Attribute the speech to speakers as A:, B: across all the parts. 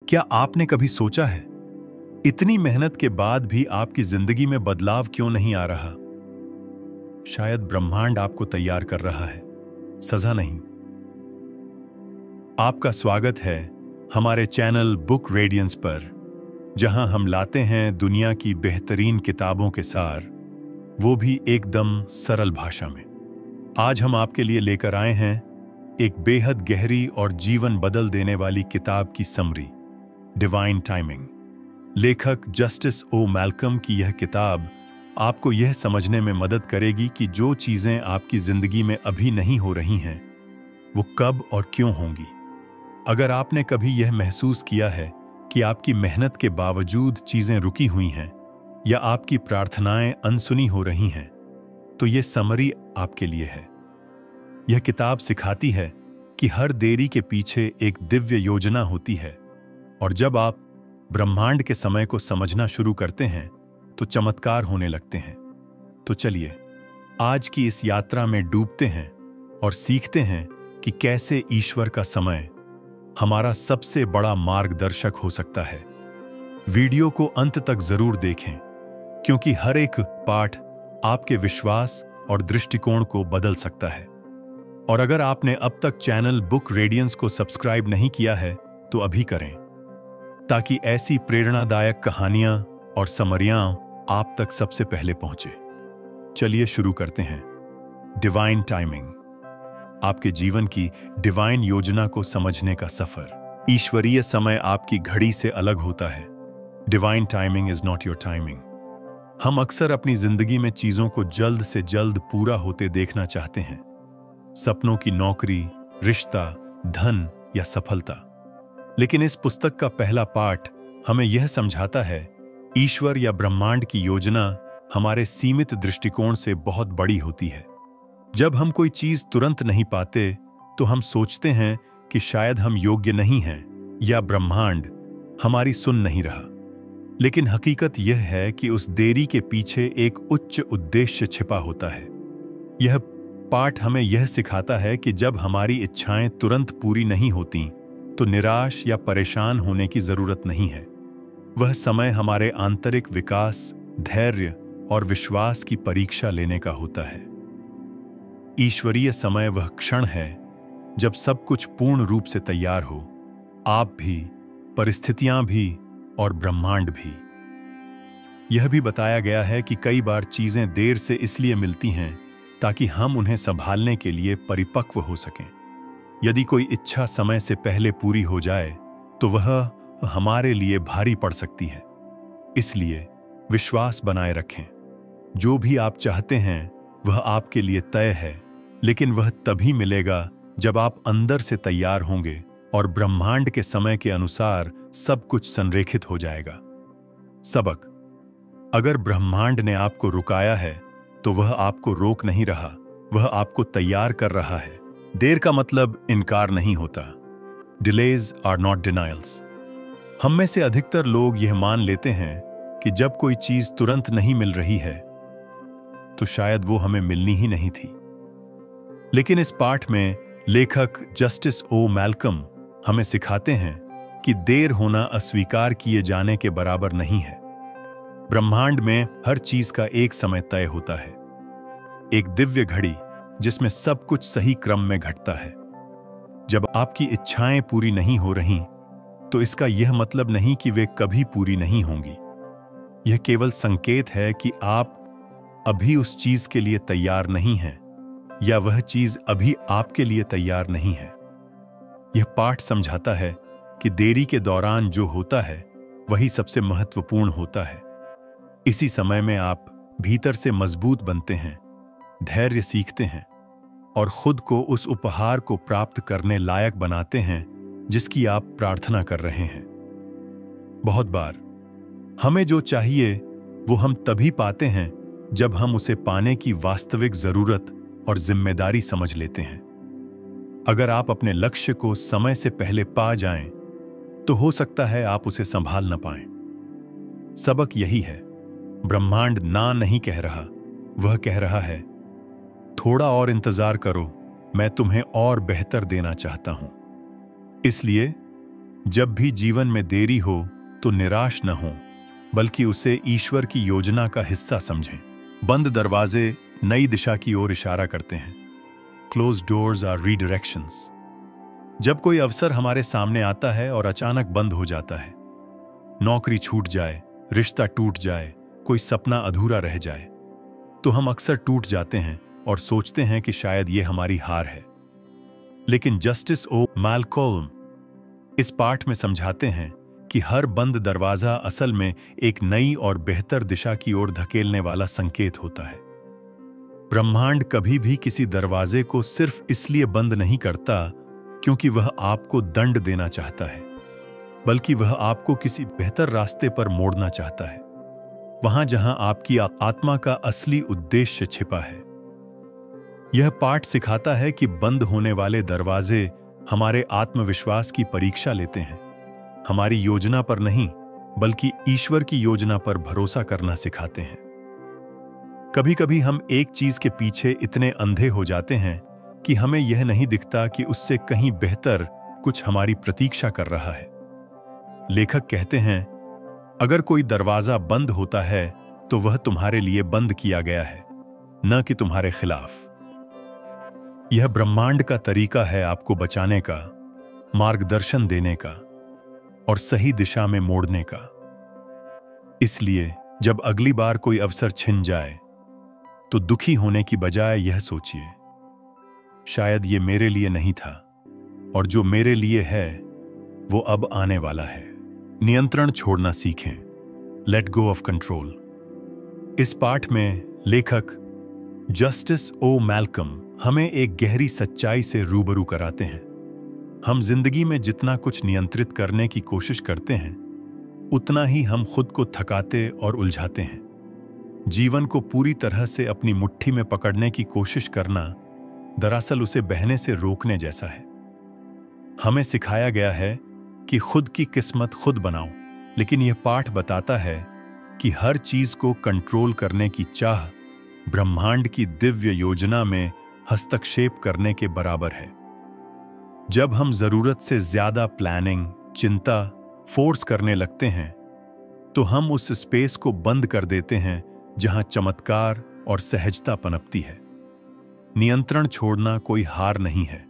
A: क्या आपने कभी सोचा है, इतनी मेहनत के बाद भी आपकी जिंदगी में बदलाव क्यों नहीं आ रहा? शायद ब्रह्मांड आपको तैयार कर रहा है, सजा नहीं। आपका स्वागत है हमारे चैनल बुक रेडियंस पर, जहां हम लाते हैं दुनिया की बेहतरीन किताबों के सार, वो भी एकदम सरल भाषा में। आज हम आपके लिए लेकर आए हैं एक बेहद गहरी और जीवन बदल देने वाली किताब की समरी, डिवाइन टाइमिंग। लेखक जस्टिस ओ मैल्कम की यह किताब आपको यह समझने में मदद करेगी कि जो चीजें आपकी जिंदगी में अभी नहीं हो रही हैं, वो कब और क्यों होंगी। अगर आपने कभी यह महसूस किया है कि आपकी मेहनत के बावजूद चीजें रुकी हुई हैं या आपकी प्रार्थनाएं अनसुनी हो रही हैं, तो यह समरी आपके लिए है। यह किताब सिखाती है कि हर देरी के पीछे एक दिव्य योजना होती है, और जब आप ब्रह्मांड के समय को समझना शुरू करते हैं तो चमत्कार होने लगते हैं। तो चलिए आज की इस यात्रा में डूबते हैं और सीखते हैं कि कैसे ईश्वर का समय हमारा सबसे बड़ा मार्गदर्शक हो सकता है। वीडियो को अंत तक जरूर देखें, क्योंकि हर एक पाठ आपके विश्वास और दृष्टिकोण को बदल सकता है। और अगर आपने अब तक चैनल बुक रेडियंस को सब्सक्राइब नहीं किया है तो अभी करें, ताकि ऐसी प्रेरणादायक कहानियां और समरियां आप तक सबसे पहले पहुंचे। चलिए शुरू करते हैं। डिवाइन टाइमिंग, आपके जीवन की डिवाइन योजना को समझने का सफर। ईश्वरीय समय आपकी घड़ी से अलग होता है। Divine timing is not your timing. हम अक्सर अपनी जिंदगी में चीजों को जल्द से जल्द पूरा होते देखना चाहते हैं। सपनों की नौकरी, रिश्ता, धन या सफलता। लेकिन इस पुस्तक का पहला पाठ हमें यह समझाता है, ईश्वर या ब्रह्मांड की योजना हमारे सीमित दृष्टिकोण से बहुत बड़ी होती है। जब हम कोई चीज तुरंत नहीं पाते तो हम सोचते हैं कि शायद हम योग्य नहीं हैं या ब्रह्मांड हमारी सुन नहीं रहा। लेकिन हकीकत यह है कि उस देरी के पीछे एक उच्च उद्देश्य छिपा होता है। यह पाठ हमें यह सिखाता है कि जब हमारी इच्छाएं तुरंत पूरी नहीं होती तो निराश या परेशान होने की जरूरत नहीं है। वह समय हमारे आंतरिक विकास, धैर्य और विश्वास की परीक्षा लेने का होता है। ईश्वरीय समय वह क्षण है जब सब कुछ पूर्ण रूप से तैयार हो, आप भी, परिस्थितियां भी और ब्रह्मांड भी। यह भी बताया गया है कि कई बार चीजें देर से इसलिए मिलती हैं ताकि हम उन्हें संभालने के लिए परिपक्व हो सकें। यदि कोई इच्छा समय से पहले पूरी हो जाए तो वह हमारे लिए भारी पड़ सकती है। इसलिए विश्वास बनाए रखें। जो भी आप चाहते हैं वह आपके लिए तय है, लेकिन वह तभी मिलेगा जब आप अंदर से तैयार होंगे और ब्रह्मांड के समय के अनुसार सब कुछ संरेखित हो जाएगा। सबक: अगर ब्रह्मांड ने आपको रुकाया है तो वह आपको रोक नहीं रहा, वह आपको तैयार कर रहा है। देर का मतलब इनकार नहीं होता। Delays are not denials. हम में से अधिकतर लोग यह मान लेते हैं कि जब कोई चीज तुरंत नहीं मिल रही है तो शायद वो हमें मिलनी ही नहीं थी। लेकिन इस पाठ में लेखक जस्टिस ओ मैल्कम हमें सिखाते हैं कि देर होना अस्वीकार किए जाने के बराबर नहीं है। ब्रह्मांड में हर चीज का एक समय तय होता है, एक दिव्य घड़ी जिसमें सब कुछ सही क्रम में घटता है। जब आपकी इच्छाएं पूरी नहीं हो रहीं, तो इसका यह मतलब नहीं कि वे कभी पूरी नहीं होंगी। यह केवल संकेत है कि आप अभी उस चीज के लिए तैयार नहीं हैं, या वह चीज अभी आपके लिए तैयार नहीं है। यह पाठ समझाता है कि देरी के दौरान जो होता है वही सबसे महत्वपूर्ण होता है। इसी समय में आप भीतर से मजबूत बनते हैं, धैर्य सीखते हैं और खुद को उस उपहार को प्राप्त करने लायक बनाते हैं जिसकी आप प्रार्थना कर रहे हैं। बहुत बार हमें जो चाहिए वो हम तभी पाते हैं जब हम उसे पाने की वास्तविक जरूरत और जिम्मेदारी समझ लेते हैं। अगर आप अपने लक्ष्य को समय से पहले पा जाएं, तो हो सकता है आप उसे संभाल न पाएं। सबक यही है, ब्रह्मांड ना नहीं कह रहा, वह कह रहा है, थोड़ा और इंतजार करो, मैं तुम्हें और बेहतर देना चाहता हूं। इसलिए जब भी जीवन में देरी हो तो निराश न हो, बल्कि उसे ईश्वर की योजना का हिस्सा समझें। बंद दरवाजे नई दिशा की ओर इशारा करते हैं। Close doors are redirections. जब कोई अवसर हमारे सामने आता है और अचानक बंद हो जाता है, नौकरी छूट जाए, रिश्ता टूट जाए, कोई सपना अधूरा रह जाए, तो हम अक्सर टूट जाते हैं और सोचते हैं कि शायद ये हमारी हार है। लेकिन जस्टिस ओ मैलकोल्म इस पाठ में समझाते हैं कि हर बंद दरवाजा असल में एक नई और बेहतर दिशा की ओर धकेलने वाला संकेत होता है। ब्रह्मांड कभी भी किसी दरवाजे को सिर्फ इसलिए बंद नहीं करता क्योंकि वह आपको दंड देना चाहता है, बल्कि वह आपको किसी बेहतर रास्ते पर मोड़ना चाहता है, वहां जहां आपकी आत्मा का असली उद्देश्य छिपा है। यह पाठ सिखाता है कि बंद होने वाले दरवाजे हमारे आत्मविश्वास की परीक्षा लेते हैं, हमारी योजना पर नहीं बल्कि ईश्वर की योजना पर भरोसा करना सिखाते हैं। कभी कभी हम एक चीज के पीछे इतने अंधे हो जाते हैं कि हमें यह नहीं दिखता कि उससे कहीं बेहतर कुछ हमारी प्रतीक्षा कर रहा है। लेखक कहते हैं, अगर कोई दरवाजा बंद होता है तो वह तुम्हारे लिए बंद किया गया है, न कि तुम्हारे खिलाफ। यह ब्रह्मांड का तरीका है आपको बचाने का, मार्गदर्शन देने का और सही दिशा में मोड़ने का। इसलिए जब अगली बार कोई अवसर छिन जाए तो दुखी होने की बजाय यह सोचिए, शायद ये मेरे लिए नहीं था और जो मेरे लिए है वो अब आने वाला है। नियंत्रण छोड़ना सीखें। Let go of control. इस पाठ में लेखक जस्टिस ओ मैलकम हमें एक गहरी सच्चाई से रूबरू कराते हैं। हम जिंदगी में जितना कुछ नियंत्रित करने की कोशिश करते हैं, उतना ही हम खुद को थकाते और उलझाते हैं। जीवन को पूरी तरह से अपनी मुट्ठी में पकड़ने की कोशिश करना दरअसल उसे बहने से रोकने जैसा है। हमें सिखाया गया है कि खुद की किस्मत खुद बनाओ, लेकिन यह पाठ बताता है कि हर चीज को कंट्रोल करने की चाह ब्रह्मांड की दिव्य योजना में हस्तक्षेप करने के बराबर है। जब हम जरूरत से ज्यादा प्लानिंग, चिंता फोर्स करने लगते हैं, तो हम उस स्पेस को बंद कर देते हैं जहां चमत्कार और सहजता पनपती है। नियंत्रण छोड़ना कोई हार नहीं है,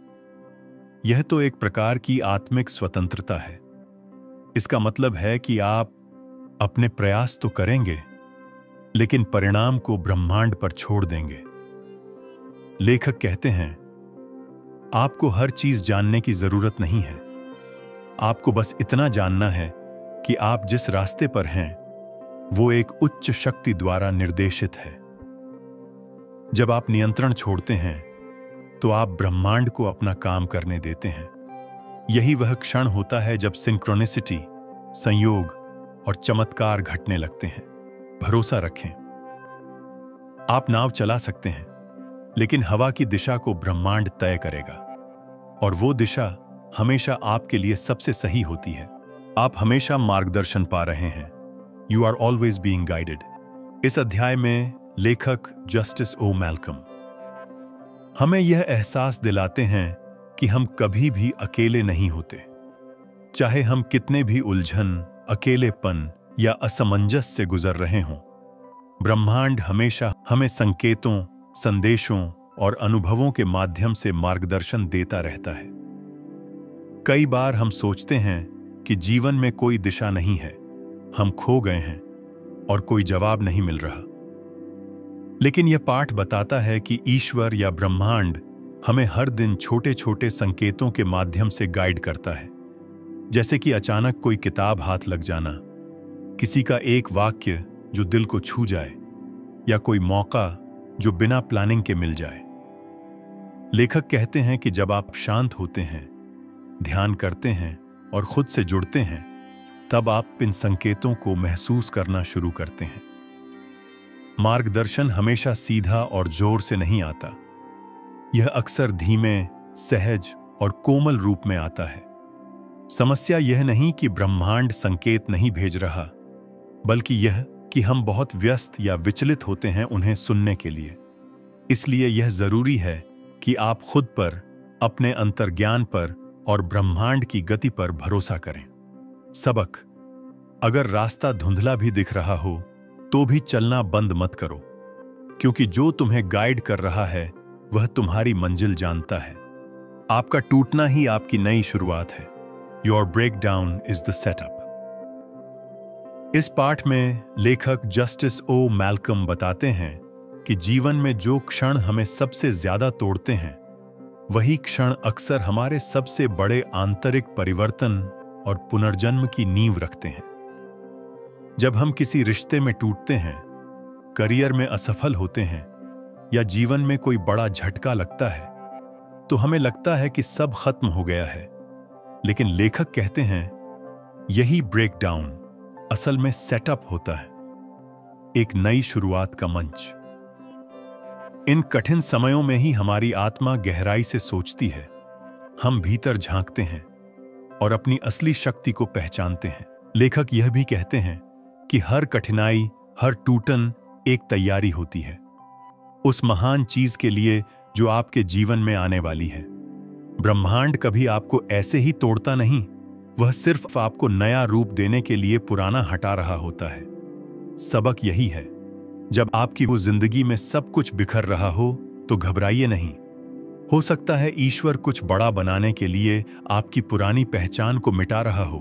A: यह तो एक प्रकार की आत्मिक स्वतंत्रता है। इसका मतलब है कि आप अपने प्रयास तो करेंगे, लेकिन परिणाम को ब्रह्मांड पर छोड़ देंगे। लेखक कहते हैं, आपको हर चीज जानने की जरूरत नहीं है, आपको बस इतना जानना है कि आप जिस रास्ते पर हैं वो एक उच्च शक्ति द्वारा निर्देशित है। जब आप नियंत्रण छोड़ते हैं तो आप ब्रह्मांड को अपना काम करने देते हैं। यही वह क्षण होता है जब सिंक्रोनिसिटी, संयोग और चमत्कार घटने लगते हैं। भरोसा रखें, आप नाव चला सकते हैं, लेकिन हवा की दिशा को ब्रह्मांड तय करेगा, और वो दिशा हमेशा आपके लिए सबसे सही होती है। आप हमेशा मार्गदर्शन पा रहे हैं। You are always being guided. इस अध्याय में लेखक जस्टिस ओ मैलकम हमें यह एहसास दिलाते हैं कि हम कभी भी अकेले नहीं होते। चाहे हम कितने भी उलझन, अकेलेपन या असमंजस से गुजर रहे हों, ब्रह्मांड हमेशा हमें संकेतों, संदेशों और अनुभवों के माध्यम से मार्गदर्शन देता रहता है। कई बार हम सोचते हैं कि जीवन में कोई दिशा नहीं है, हम खो गए हैं और कोई जवाब नहीं मिल रहा। लेकिन यह पाठ बताता है कि ईश्वर या ब्रह्मांड हमें हर दिन छोटे छोटे संकेतों के माध्यम से गाइड करता है। जैसे कि अचानक कोई किताब हाथ लग जाना, किसी का एक वाक्य जो दिल को छू जाए, या कोई मौका जो बिना प्लानिंग के मिल जाए। लेखक कहते हैं कि जब आप शांत होते हैं, ध्यान करते हैं और खुद से जुड़ते हैं, तब आप इन संकेतों को महसूस करना शुरू करते हैं। मार्गदर्शन हमेशा सीधा और जोर से नहीं आता, यह अक्सर धीमे, सहज और कोमल रूप में आता है। समस्या यह नहीं कि ब्रह्मांड संकेत नहीं भेज रहा, बल्कि यह कि हम बहुत व्यस्त या विचलित होते हैं उन्हें सुनने के लिए। इसलिए यह जरूरी है कि आप खुद पर, अपने अंतर्ज्ञान पर और ब्रह्मांड की गति पर भरोसा करें। सबक: अगर रास्ता धुंधला भी दिख रहा हो तो भी चलना बंद मत करो, क्योंकि जो तुम्हें गाइड कर रहा है वह तुम्हारी मंजिल जानता है। आपका टूटना ही आपकी नई शुरुआत है। Your breakdown is the setup. इस पाठ में लेखक जस्टिस ओ मैल्कम बताते हैं कि जीवन में जो क्षण हमें सबसे ज्यादा तोड़ते हैं, वही क्षण अक्सर हमारे सबसे बड़े आंतरिक परिवर्तन और पुनर्जन्म की नींव रखते हैं। जब हम किसी रिश्ते में टूटते हैं, करियर में असफल होते हैं या जीवन में कोई बड़ा झटका लगता है, तो हमें लगता है कि सब खत्म हो गया है। लेकिन लेखक कहते हैं, यही ब्रेकडाउन असल में सेटअप होता है, एक नई शुरुआत का मंच। इन कठिन समयों में ही हमारी आत्मा गहराई से सोचती है, हम भीतर झांकते हैं और अपनी असली शक्ति को पहचानते हैं। लेखक यह भी कहते हैं कि हर कठिनाई, हर टूटन एक तैयारी होती है उस महान चीज के लिए जो आपके जीवन में आने वाली है। ब्रह्मांड कभी आपको ऐसे ही तोड़ता नहीं, वह सिर्फ आपको नया रूप देने के लिए पुराना हटा रहा होता है। सबक यही है, जब आपकी वो जिंदगी में सब कुछ बिखर रहा हो तो घबराइए नहीं। हो सकता है ईश्वर कुछ बड़ा बनाने के लिए आपकी पुरानी पहचान को मिटा रहा हो।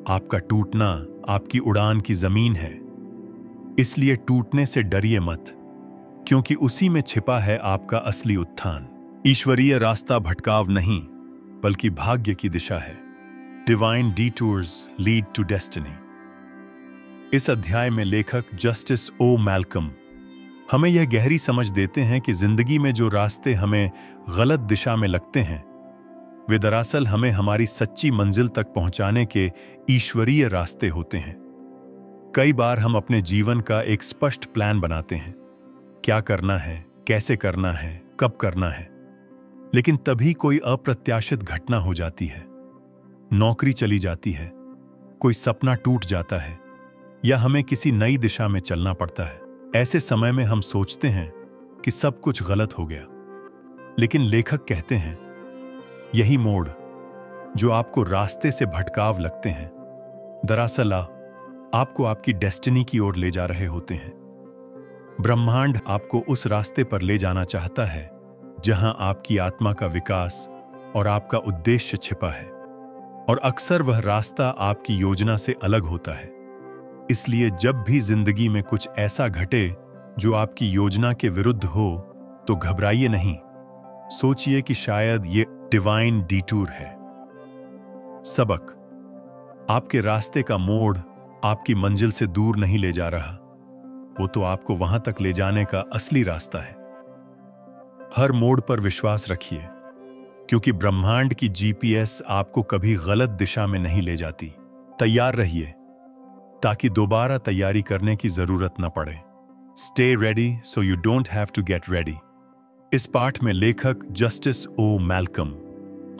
A: आपका टूटना आपकी उड़ान की जमीन है, इसलिए टूटने से डरिए मत, क्योंकि उसी में छिपा है आपका असली उत्थान। ईश्वरीय रास्ता भटकाव नहीं, बल्कि भाग्य की दिशा है। Divine detours lead to destiny. इस अध्याय में लेखक जस्टिस ओ मैल्कम हमें यह गहरी समझ देते हैं कि जिंदगी में जो रास्ते हमें गलत दिशा में लगते हैं, वे दरअसल हमें हमारी सच्ची मंजिल तक पहुंचाने के ईश्वरीय रास्ते होते हैं। कई बार हम अपने जीवन का एक स्पष्ट प्लान बनाते हैं, क्या करना है, कैसे करना है, कब करना है, लेकिन तभी कोई अप्रत्याशित घटना हो जाती है। नौकरी चली जाती है, कोई सपना टूट जाता है, या हमें किसी नई दिशा में चलना पड़ता है। ऐसे समय में हम सोचते हैं कि सब कुछ गलत हो गया, लेकिन लेखक कहते हैं, यही मोड़ जो आपको रास्ते से भटकाव लगते हैं, दरअसल आपको आपकी डेस्टिनी की ओर ले जा रहे होते हैं। ब्रह्मांड आपको उस रास्ते पर ले जाना चाहता है जहां आपकी आत्मा का विकास और आपका उद्देश्य छिपा है, और अक्सर वह रास्ता आपकी योजना से अलग होता है। इसलिए जब भी जिंदगी में कुछ ऐसा घटे जो आपकी योजना के विरुद्ध हो, तो घबराइए नहीं। सोचिए कि शायद ये डिवाइन डिटूर है। सबक: आपके रास्ते का मोड़ आपकी मंजिल से दूर नहीं ले जा रहा, वो तो आपको वहां तक ले जाने का असली रास्ता है। हर मोड़ पर विश्वास रखिए, क्योंकि ब्रह्मांड की जीपीएस आपको कभी गलत दिशा में नहीं ले जाती। तैयार रहिए ताकि दोबारा तैयारी करने की जरूरत न पड़े। Stay ready so you don't have to get ready. इस पाठ में लेखक जस्टिस ओ मैल्कम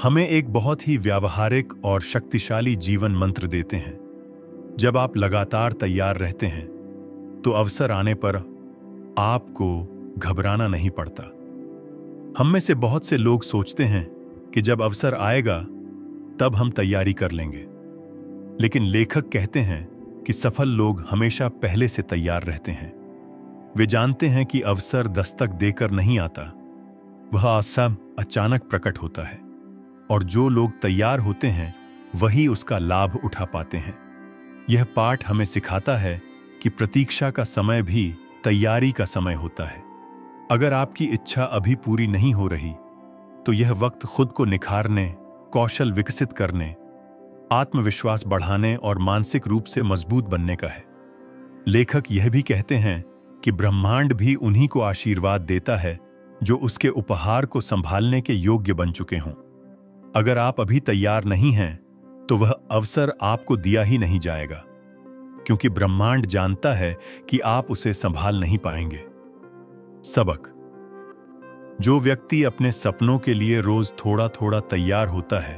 A: हमें एक बहुत ही व्यावहारिक और शक्तिशाली जीवन मंत्र देते हैं। जब आप लगातार तैयार रहते हैं, तो अवसर आने पर आपको घबराना नहीं पड़ता। हम में से बहुत से लोग सोचते हैं कि जब अवसर आएगा तब हम तैयारी कर लेंगे, लेकिन लेखक कहते हैं कि सफल लोग हमेशा पहले से तैयार रहते हैं। वे जानते हैं कि अवसर दस्तक देकर नहीं आता, वह सब अचानक प्रकट होता है, और जो लोग तैयार होते हैं वही उसका लाभ उठा पाते हैं। यह पाठ हमें सिखाता है कि प्रतीक्षा का समय भी तैयारी का समय होता है। अगर आपकी इच्छा अभी पूरी नहीं हो रही, तो यह वक्त खुद को निखारने, कौशल विकसित करने, आत्मविश्वास बढ़ाने और मानसिक रूप से मजबूत बनने का है। लेखक यह भी कहते हैं कि ब्रह्मांड भी उन्हीं को आशीर्वाद देता है जो उसके उपहार को संभालने के योग्य बन चुके हों। अगर आप अभी तैयार नहीं हैं, तो वह अवसर आपको दिया ही नहीं जाएगा, क्योंकि ब्रह्मांड जानता है कि आप उसे संभाल नहीं पाएंगे। सबक: जो व्यक्ति अपने सपनों के लिए रोज थोड़ा थोड़ा तैयार होता है,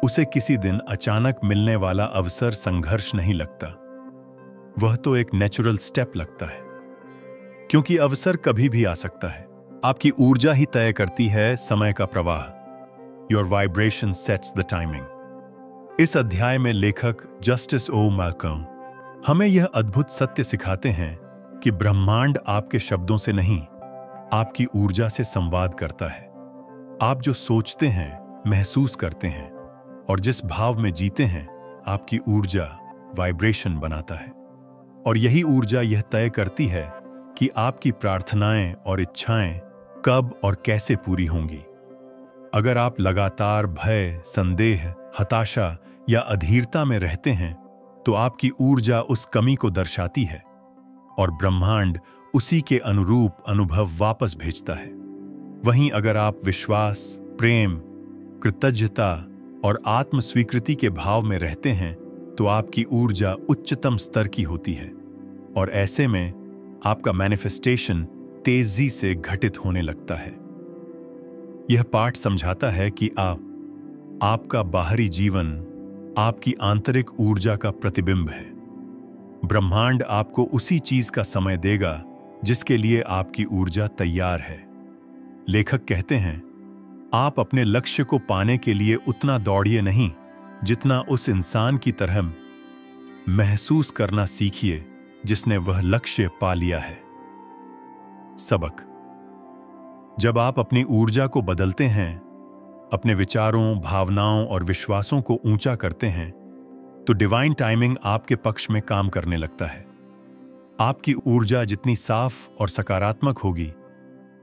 A: उसे किसी दिन अचानक मिलने वाला अवसर संघर्ष नहीं लगता, वह तो एक नेचुरल स्टेप लगता है, क्योंकि अवसर कभी भी आ सकता है। आपकी ऊर्जा ही तय करती है समय का प्रवाह। Your vibration sets the timing. इस अध्याय में लेखक जस्टिस ओ मैल्कम हमें यह अद्भुत सत्य सिखाते हैं कि ब्रह्मांड आपके शब्दों से नहीं, आपकी ऊर्जा से संवाद करता है। आप जो सोचते हैं, महसूस करते हैं और जिस भाव में जीते हैं, आपकी ऊर्जा वाइब्रेशन बनाता है। और यही ऊर्जा यह तय करती है कि आपकी प्रार्थनाएं और इच्छाएं कब और कैसे पूरी होंगी। अगर आप लगातार भय, संदेह, हताशा या अधीरता में रहते हैं, तो आपकी ऊर्जा उस कमी को दर्शाती है और ब्रह्मांड उसी के अनुरूप अनुभव वापस भेजता है। वहीं अगर आप विश्वास, प्रेम, कृतज्ञता और आत्म स्वीकृति के भाव में रहते हैं, तो आपकी ऊर्जा उच्चतम स्तर की होती है और ऐसे में आपका मैनिफेस्टेशन तेजी से घटित होने लगता है। यह पाठ समझाता है कि आपका बाहरी जीवन आपकी आंतरिक ऊर्जा का प्रतिबिंब है। ब्रह्मांड आपको उसी चीज का समय देगा जिसके लिए आपकी ऊर्जा तैयार है। लेखक कहते हैं, आप अपने लक्ष्य को पाने के लिए उतना दौड़िए नहीं जितना उस इंसान की तरह महसूस करना सीखिए जिसने वह लक्ष्य पा लिया है। सबक: जब आप अपनी ऊर्जा को बदलते हैं, अपने विचारों, भावनाओं और विश्वासों को ऊंचा करते हैं, तो डिवाइन टाइमिंग आपके पक्ष में काम करने लगता है। आपकी ऊर्जा जितनी साफ और सकारात्मक होगी,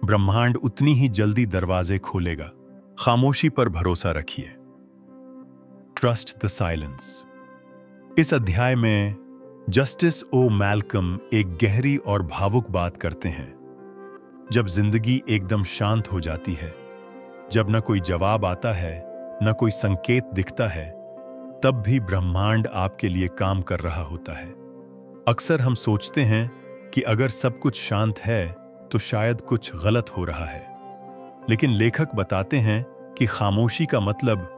A: ब्रह्मांड उतनी ही जल्दी दरवाजे खोलेगा। खामोशी पर भरोसा रखिए। Trust the silence. इस अध्याय में जस्टिस ओ मैल्कम एक गहरी और भावुक बात करते हैं। जब जिंदगी एकदम शांत हो जाती है, जब न कोई जवाब आता है, न कोई संकेत दिखता है, तब भी ब्रह्मांड आपके लिए काम कर रहा होता है। अक्सर हम सोचते हैं कि अगर सब कुछ शांत है तो शायद कुछ गलत हो रहा है, लेकिन लेखक बताते हैं कि खामोशी का मतलब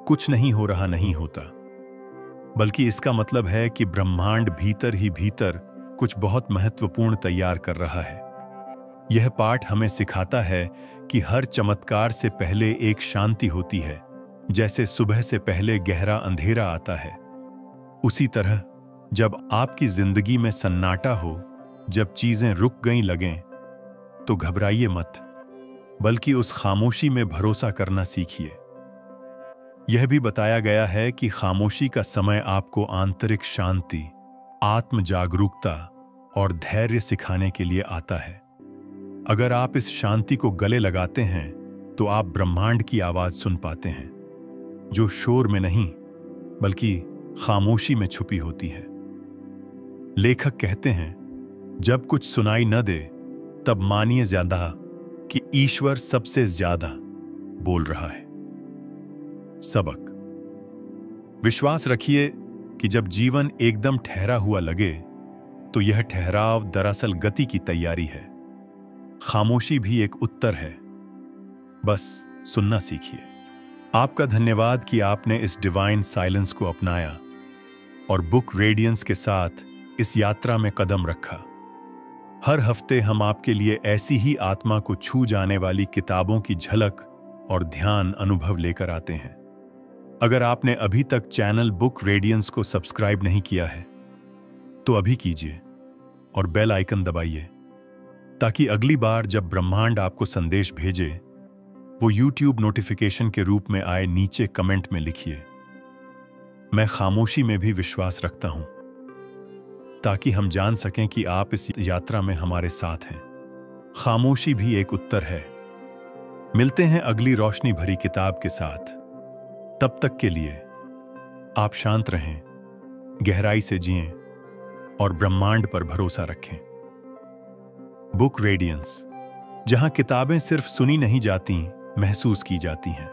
A: कुछ नहीं हो रहा नहीं होता, बल्कि इसका मतलब है कि ब्रह्मांड भीतर ही भीतर कुछ बहुत महत्वपूर्ण तैयार कर रहा है। यह पाठ हमें सिखाता है कि हर चमत्कार से पहले एक शांति होती है। जैसे सुबह से पहले गहरा अंधेरा आता है, उसी तरह जब आपकी जिंदगी में सन्नाटा हो, जब चीजें रुक गई लगें, तो घबराइए मत, बल्कि उस खामोशी में भरोसा करना सीखिए। यह भी बताया गया है कि खामोशी का समय आपको आंतरिक शांति, आत्म जागरूकता और धैर्य सिखाने के लिए आता है। अगर आप इस शांति को गले लगाते हैं, तो आप ब्रह्मांड की आवाज सुन पाते हैं, जो शोर में नहीं बल्कि खामोशी में छुपी होती है। लेखक कहते हैं, जब कुछ सुनाई न दे, तब मानिए ज्यादा कि ईश्वर सबसे ज्यादा बोल रहा है। सबक: विश्वास रखिए कि जब जीवन एकदम ठहरा हुआ लगे, तो यह ठहराव दरअसल गति की तैयारी है। खामोशी भी एक उत्तर है, बस सुनना सीखिए। आपका धन्यवाद कि आपने इस डिवाइन साइलेंस को अपनाया और बुक रेडियंस के साथ इस यात्रा में कदम रखा। हर हफ्ते हम आपके लिए ऐसी ही आत्मा को छू जाने वाली किताबों की झलक और ध्यान अनुभव लेकर आते हैं। अगर आपने अभी तक चैनल बुक रेडियंस को सब्सक्राइब नहीं किया है, तो अभी कीजिए और बेल आइकन दबाइए, ताकि अगली बार जब ब्रह्मांड आपको संदेश भेजे, वो YouTube नोटिफिकेशन के रूप में आए। नीचे कमेंट में लिखिए, मैं खामोशी में भी विश्वास रखता हूं, ताकि हम जान सकें कि आप इस यात्रा में हमारे साथ हैं। खामोशी भी एक उत्तर है। मिलते हैं अगली रोशनी भरी किताब के साथ। तब तक के लिए आप शांत रहें, गहराई से जिएं और ब्रह्मांड पर भरोसा रखें। बुक रेडियंस, जहां किताबें सिर्फ सुनी नहीं जाती, महसूस की जाती हैं।